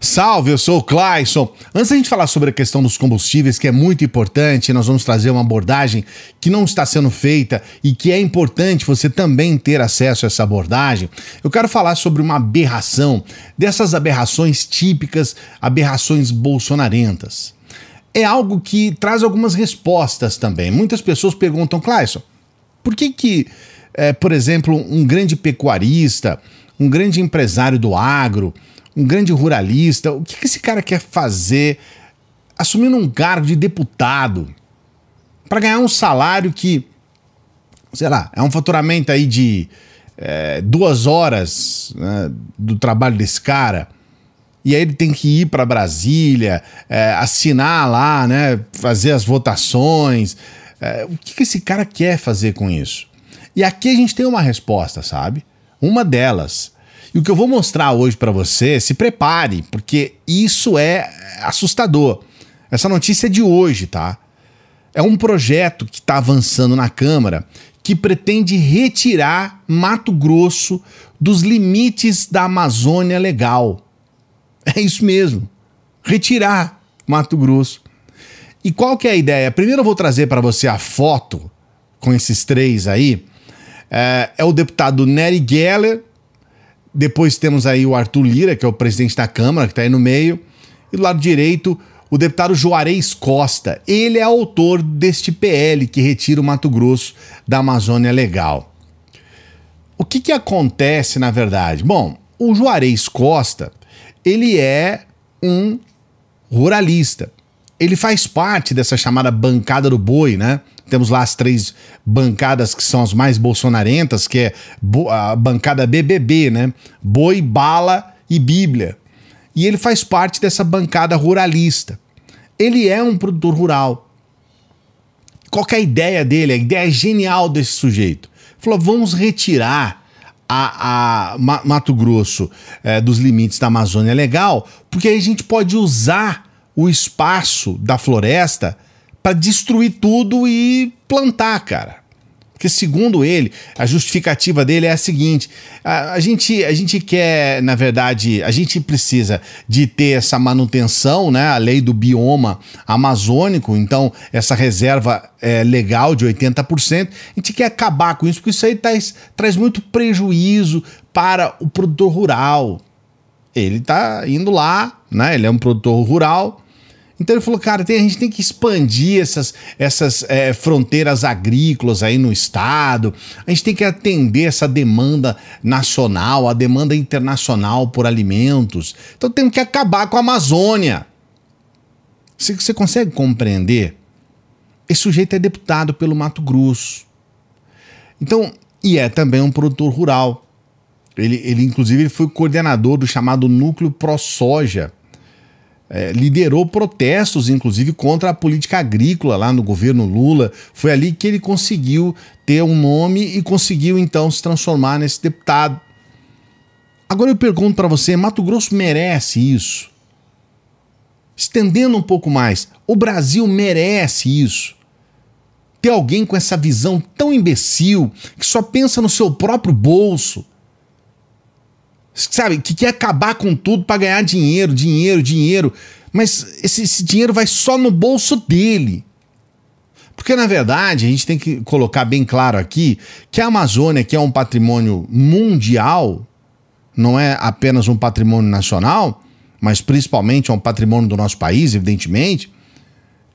Salve, eu sou o Clayson. Antes da gente falar sobre a questão dos combustíveis, que é muito importante, nós vamos trazer uma abordagem que não está sendo feita e que é importante você também ter acesso a essa abordagem. Eu quero falar sobre uma aberração, dessas aberrações típicas, aberrações bolsonarentas. É algo que traz algumas respostas também. Muitas pessoas perguntam, Clayson, por que por exemplo, um grande pecuarista, um grande empresário do agro, um grande ruralista, o que esse cara quer fazer assumindo um cargo de deputado para ganhar um salário que, sei lá, é um faturamento aí de 2 horas, né, do trabalho desse cara, e aí ele tem que ir para Brasília, assinar lá, né, fazer as votações. O que esse cara quer fazer com isso? E aqui a gente tem uma resposta, sabe? Uma delas. E o que eu vou mostrar hoje para você, se prepare, porque isso é assustador. Essa notícia é de hoje, tá? É um projeto que está avançando na Câmara que pretende retirar Mato Grosso dos limites da Amazônia Legal. É isso mesmo, retirar Mato Grosso. E qual que é a ideia? Primeiro eu vou trazer para você a foto com esses 3 aí. É o deputado Nery Geller. Depois temos aí o Arthur Lira, que é o presidente da Câmara, que está aí no meio. E do lado direito, o deputado Juarez Costa. Ele é autor deste PL que retira o Mato Grosso da Amazônia Legal. O que acontece, na verdade? Bom, o Juarez Costa, ele é um ruralista. Ele faz parte dessa chamada bancada do boi, né? Temos lá as 3 bancadas que são as mais bolsonarentas, que é a bancada BBB, né? Boi, bala e Bíblia. E ele faz parte dessa bancada ruralista. Ele é um produtor rural. Qual que é a ideia dele? A ideia genial desse sujeito. Falou, vamos retirar a Mato Grosso dos limites da Amazônia Legal, porque aí a gente pode usar o espaço da floresta para destruir tudo e plantar, cara. Porque segundo ele, a justificativa dele é a seguinte, a gente quer, na verdade, a gente precisa de ter essa manutenção, né, a lei do bioma amazônico, então essa reserva legal de 80%, a gente quer acabar com isso, porque isso aí traz muito prejuízo para o produtor rural. Ele tá indo lá, né, ele é um produtor rural. Então ele falou, cara, a gente tem que expandir essas fronteiras agrícolas aí no estado, a gente tem que atender essa demanda nacional, a demanda internacional por alimentos, então temos que acabar com a Amazônia. Você consegue compreender? Esse sujeito é deputado pelo Mato Grosso, então, e é também um produtor rural, ele inclusive foi coordenador do chamado Núcleo ProSoja, liderou protestos, inclusive, contra a política agrícola lá no governo Lula. Foi ali que ele conseguiu ter um nome e conseguiu, então, se transformar nesse deputado. Agora eu pergunto para você, Mato Grosso merece isso? Estendendo um pouco mais, o Brasil merece isso? Ter alguém com essa visão tão imbecil, que só pensa no seu próprio bolso, sabe, que quer acabar com tudo para ganhar dinheiro, mas esse dinheiro vai só no bolso dele. Porque, na verdade, a gente tem que colocar bem claro aqui que a Amazônia, que é um patrimônio mundial, não é apenas um patrimônio nacional, mas principalmente é um patrimônio do nosso país, evidentemente,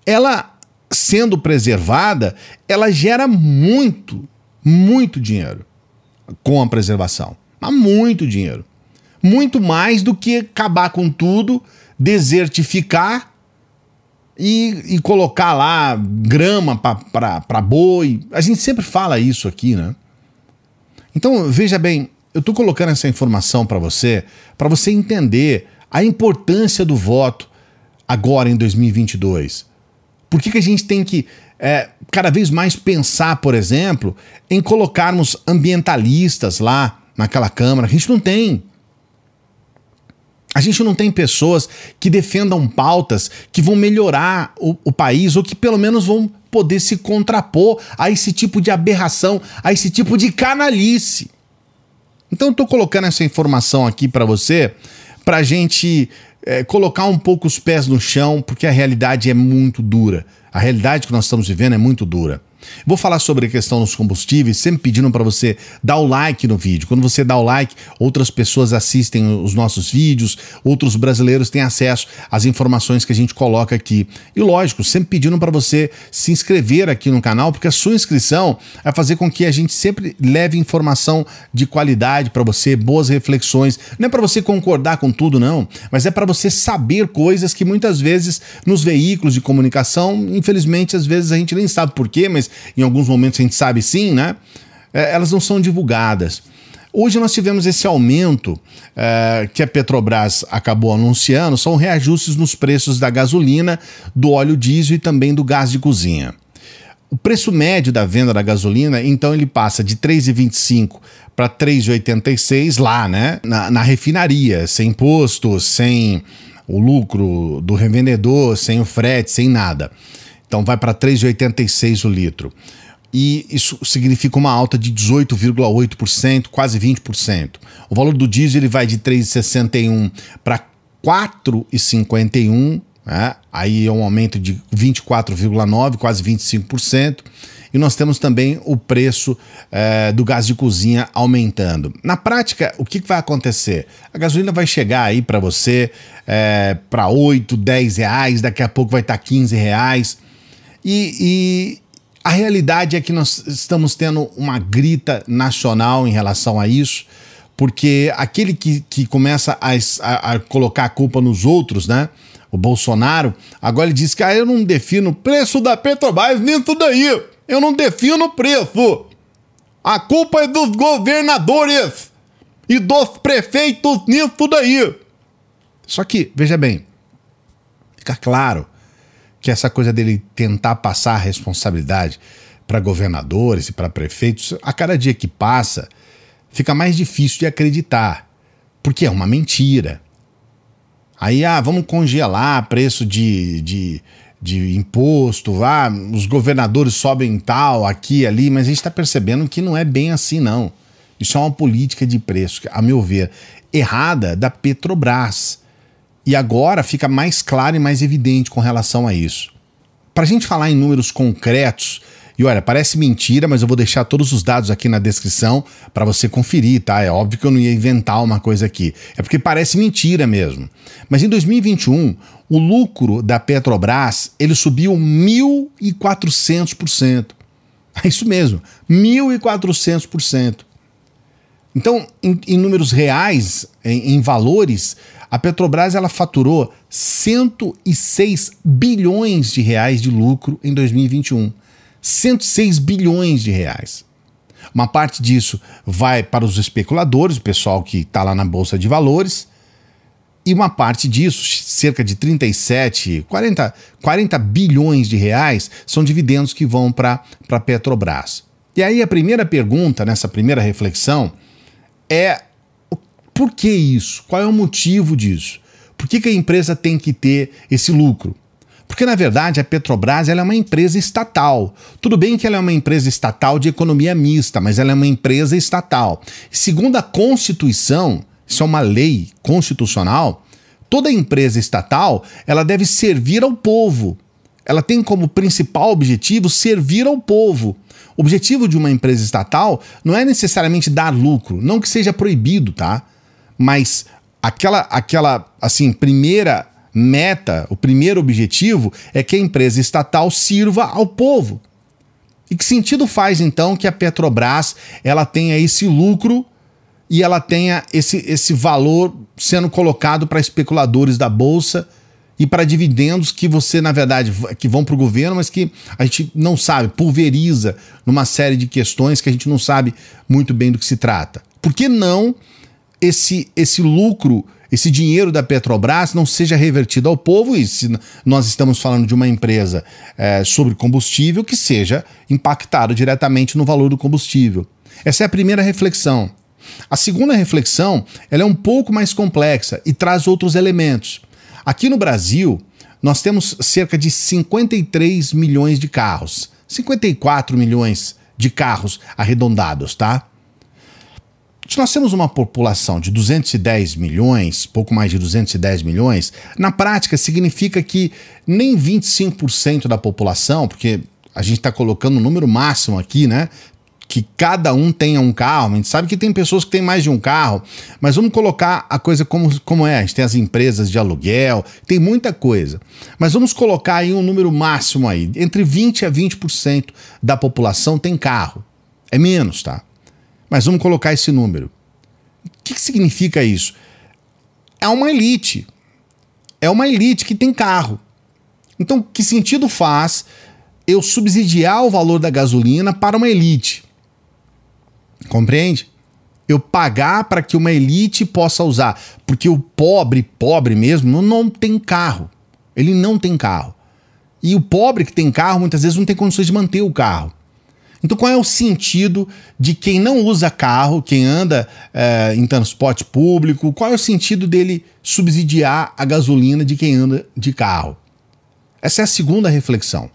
ela, sendo preservada, ela gera muito dinheiro com a preservação. Há muito dinheiro. Muito mais do que acabar com tudo, desertificar e colocar lá grama para boi. A gente sempre fala isso aqui, né? Então, veja bem, eu estou colocando essa informação para você entender a importância do voto agora em 2022. Por que a gente tem que cada vez mais pensar, por exemplo, em colocarmos ambientalistas lá naquela Câmara? A gente não tem. A gente não tem pessoas que defendam pautas que vão melhorar o país ou que pelo menos vão poder se contrapor a esse tipo de aberração, a esse tipo de canalice. Então eu estou colocando essa informação aqui para você para a gente colocar um pouco os pés no chão, porque a realidade é muito dura. A realidade que nós estamos vivendo é muito dura. Vou falar sobre a questão dos combustíveis, sempre pedindo para você dar o like no vídeo. Quando você dá o like, outras pessoas assistem os nossos vídeos, outros brasileiros têm acesso às informações que a gente coloca aqui. E lógico, sempre pedindo para você se inscrever aqui no canal, porque a sua inscrição vai fazer com que a gente sempre leve informação de qualidade para você, boas reflexões. Não é para você concordar com tudo, não, mas é para você saber coisas que muitas vezes nos veículos de comunicação, infelizmente, às vezes a gente nem sabe por quê, mas em alguns momentos a gente sabe sim, né? Elas não são divulgadas. Hoje nós tivemos esse aumento que a Petrobras acabou anunciando, são reajustes nos preços da gasolina, do óleo diesel e também do gás de cozinha. O preço médio da venda da gasolina, então, ele passa de R$ 3,25 para R$ 3,86 lá, né? Na refinaria, sem imposto, sem o lucro do revendedor, sem o frete, sem nada. Então vai para R$ 3,86 o litro. E isso significa uma alta de 18,8%, quase 20%. O valor do diesel ele vai de R$ 3,61 para R$ 4,51, né? Aí é um aumento de 24,9%, quase 25%. E nós temos também o preço do gás de cozinha aumentando. Na prática, o que vai acontecer? A gasolina vai chegar aí para você para R$ 8, R$ 10, daqui a pouco vai estar R$ 15. E a realidade é que nós estamos tendo uma grita nacional em relação a isso, porque aquele que começa a colocar a culpa nos outros, né? O Bolsonaro, agora ele diz que eu não defino o preço da Petrobras nisso daí. Eu não defino o preço. A culpa é dos governadores e dos prefeitos nisso daí. Só que, veja bem, fica claro que essa coisa dele tentar passar a responsabilidade para governadores e para prefeitos, a cada dia que passa, fica mais difícil de acreditar, porque é uma mentira. Aí, vamos congelar preço de imposto, os governadores sobem tal, aqui, ali, mas a gente está percebendo que não é bem assim, não. Isso é uma política de preço, a meu ver, errada da Petrobras. E agora fica mais claro e mais evidente com relação a isso. Para a gente falar em números concretos, e olha, parece mentira, mas eu vou deixar todos os dados aqui na descrição para você conferir, tá? É óbvio que eu não ia inventar uma coisa aqui. É porque parece mentira mesmo. Mas em 2021, o lucro da Petrobras, ele subiu 1.400%. É isso mesmo, 1.400%. Então, em números reais, em valores, a Petrobras ela faturou 106 bilhões de reais de lucro em 2021. 106 bilhões de reais. Uma parte disso vai para os especuladores, o pessoal que está lá na Bolsa de Valores, e uma parte disso, cerca de 40 bilhões de reais, são dividendos que vão para a Petrobras. E aí a primeira pergunta, nessa primeira reflexão, é por que isso? Qual é o motivo disso? Por que a empresa tem que ter esse lucro? Porque, na verdade, a Petrobras ela é uma empresa estatal. Tudo bem que ela é uma empresa estatal de economia mista, mas ela é uma empresa estatal. Segundo a Constituição, isso é uma lei constitucional, toda empresa estatal ela deve servir ao povo. Ela tem como principal objetivo servir ao povo. O objetivo de uma empresa estatal não é necessariamente dar lucro, não que seja proibido, tá? Mas aquela assim, primeira meta, o primeiro objetivo é que a empresa estatal sirva ao povo. E que sentido faz, então, que a Petrobras ela tenha esse lucro e ela tenha esse valor sendo colocado para especuladores da Bolsa e para dividendos que você, na verdade, que vão para o governo, mas que a gente não sabe, pulveriza numa série de questões que a gente não sabe muito bem do que se trata. Por que não esse lucro, esse dinheiro da Petrobras não seja revertido ao povo, e se nós estamos falando de uma empresa sobre combustível, que seja impactado diretamente no valor do combustível? Essa é a primeira reflexão. A segunda reflexão ela é um pouco mais complexa e traz outros elementos. Aqui no Brasil, nós temos cerca de 53 milhões de carros, 54 milhões de carros arredondados, tá? Se nós temos uma população de 210 milhões, pouco mais de 210 milhões, na prática significa que nem 25% da população, porque a gente está colocando um número máximo aqui, né? Que cada um tenha um carro. A gente sabe que tem pessoas que têm mais de um carro, mas vamos colocar a coisa como é. A gente tem as empresas de aluguel, tem muita coisa. Mas vamos colocar aí um número máximo aí. Entre 20% a 20% da população tem carro. É menos, tá? Mas vamos colocar esse número. O que significa isso? É uma elite. É uma elite que tem carro. Então, que sentido faz eu subsidiar o valor da gasolina para uma elite? Compreende? Eu pagar para que uma elite possa usar. Porque o pobre mesmo, não tem carro. Ele não tem carro. E o pobre que tem carro, muitas vezes não tem condições de manter o carro. Então qual é o sentido de quem não usa carro, quem anda em transporte público, qual é o sentido dele subsidiar a gasolina de quem anda de carro? Essa é a segunda reflexão.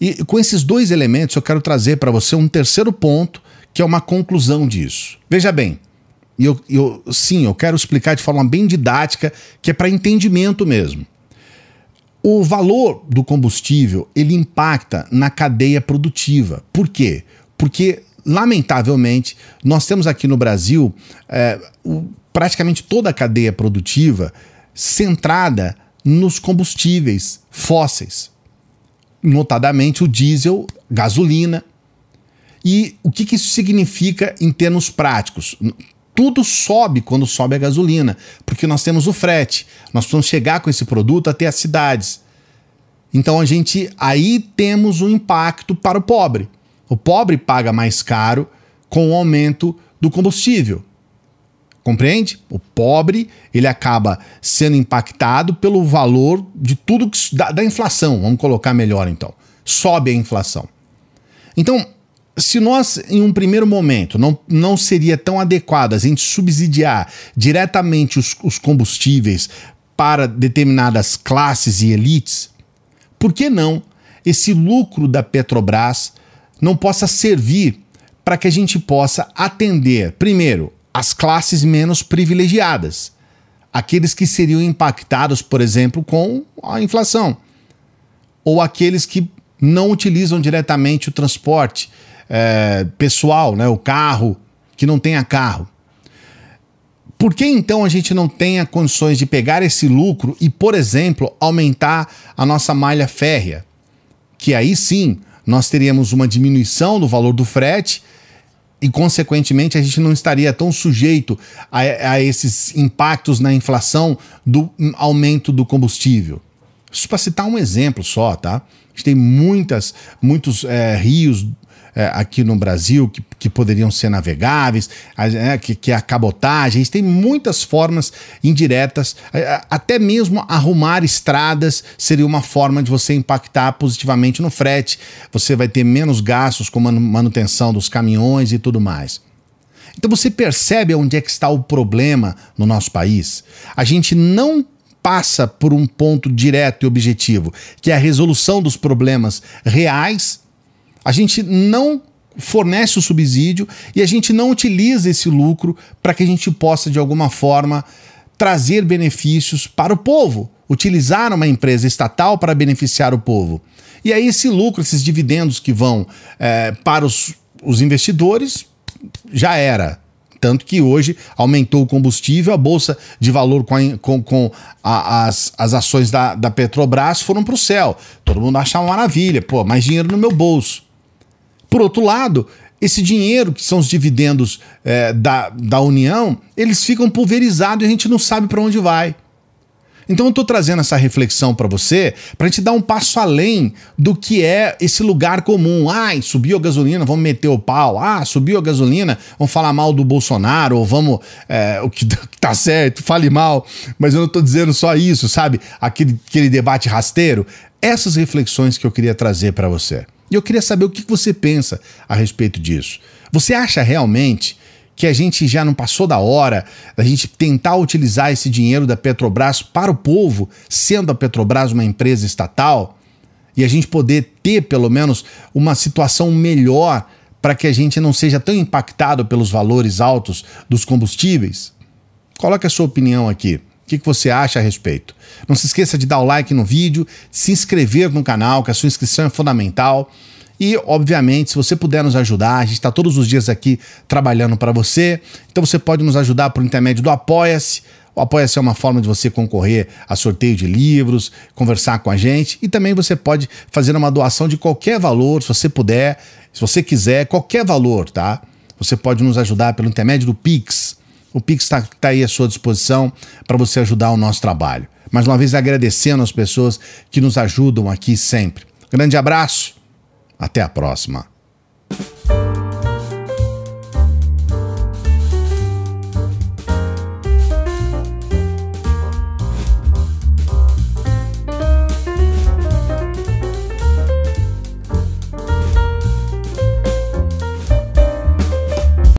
E com esses dois elementos eu quero trazer para você um terceiro ponto, que é uma conclusão disso. Veja bem, eu quero explicar de forma bem didática, que é para entendimento mesmo. O valor do combustível, ele impacta na cadeia produtiva. Por quê? Porque, lamentavelmente, nós temos aqui no Brasil praticamente toda a cadeia produtiva centrada nos combustíveis fósseis, notadamente o diesel, gasolina. E o que isso significa em termos práticos? Tudo sobe quando sobe a gasolina, porque nós temos o frete, nós precisamos chegar com esse produto até as cidades. Então aí temos um impacto para o pobre. O pobre paga mais caro com o aumento do combustível. Compreende? O pobre, ele acaba sendo impactado pelo valor de tudo da inflação. Vamos colocar melhor então. Sobe a inflação. Então, se nós, em um primeiro momento, não seria tão adequado a gente subsidiar diretamente os combustíveis para determinadas classes e elites, por que não esse lucro da Petrobras não possa servir para que a gente possa atender, primeiro, as classes menos privilegiadas, aqueles que seriam impactados, por exemplo, com a inflação, ou aqueles que não utilizam diretamente o transporte pessoal, né, o carro, que não tenha carro. Por que então a gente não tenha condições de pegar esse lucro e, por exemplo, aumentar a nossa malha férrea? Que aí sim nós teríamos uma diminuição do valor do frete e, consequentemente, a gente não estaria tão sujeito a esses impactos na inflação do aumento do combustível. Isso para citar um exemplo só, tá? A gente tem muitos rios aqui no Brasil que poderiam ser navegáveis, que é a cabotagem. A gente tem muitas formas indiretas, até mesmo arrumar estradas seria uma forma de você impactar positivamente no frete. Você vai ter menos gastos com manutenção dos caminhões e tudo mais. Então você percebe onde é que está o problema no nosso país? A gente não passa por um ponto direto e objetivo, que é a resolução dos problemas reais. A gente não fornece o subsídio e a gente não utiliza esse lucro para que a gente possa, de alguma forma, trazer benefícios para o povo, utilizar uma empresa estatal para beneficiar o povo. E aí esse lucro, esses dividendos que vão para os investidores, já era. Tanto que hoje aumentou o combustível, a Bolsa de Valor com as ações da Petrobras foram para o céu. Todo mundo acha uma maravilha, pô, mais dinheiro no meu bolso. Por outro lado, esse dinheiro, que são os dividendos da União, eles ficam pulverizados e a gente não sabe para onde vai. Então eu estou trazendo essa reflexão para você, para a gente dar um passo além do que é esse lugar comum. Subiu a gasolina, vamos meter o pau. Subiu a gasolina, vamos falar mal do Bolsonaro, ou vamos, o que tá certo, fale mal. Mas eu não estou dizendo só isso, sabe? Aquele debate rasteiro. Essas reflexões que eu queria trazer para você. E eu queria saber o que você pensa a respeito disso. Você acha realmente que a gente já não passou da hora da gente tentar utilizar esse dinheiro da Petrobras para o povo, sendo a Petrobras uma empresa estatal, e a gente poder ter, pelo menos, uma situação melhor para que a gente não seja tão impactado pelos valores altos dos combustíveis? Coloque a sua opinião aqui. O que você acha a respeito? Não se esqueça de dar o like no vídeo, se inscrever no canal, que a sua inscrição é fundamental. E, obviamente, se você puder nos ajudar, a gente está todos os dias aqui trabalhando para você. Então você pode nos ajudar por intermédio do Apoia-se. O Apoia-se é uma forma de você concorrer a sorteio de livros, conversar com a gente. E também você pode fazer uma doação de qualquer valor, se você puder, se você quiser, qualquer valor, tá? Você pode nos ajudar pelo intermédio do Pix. O Pix está aí à sua disposição para você ajudar o nosso trabalho. Mais uma vez agradecendo as pessoas que nos ajudam aqui sempre. Grande abraço, até a próxima.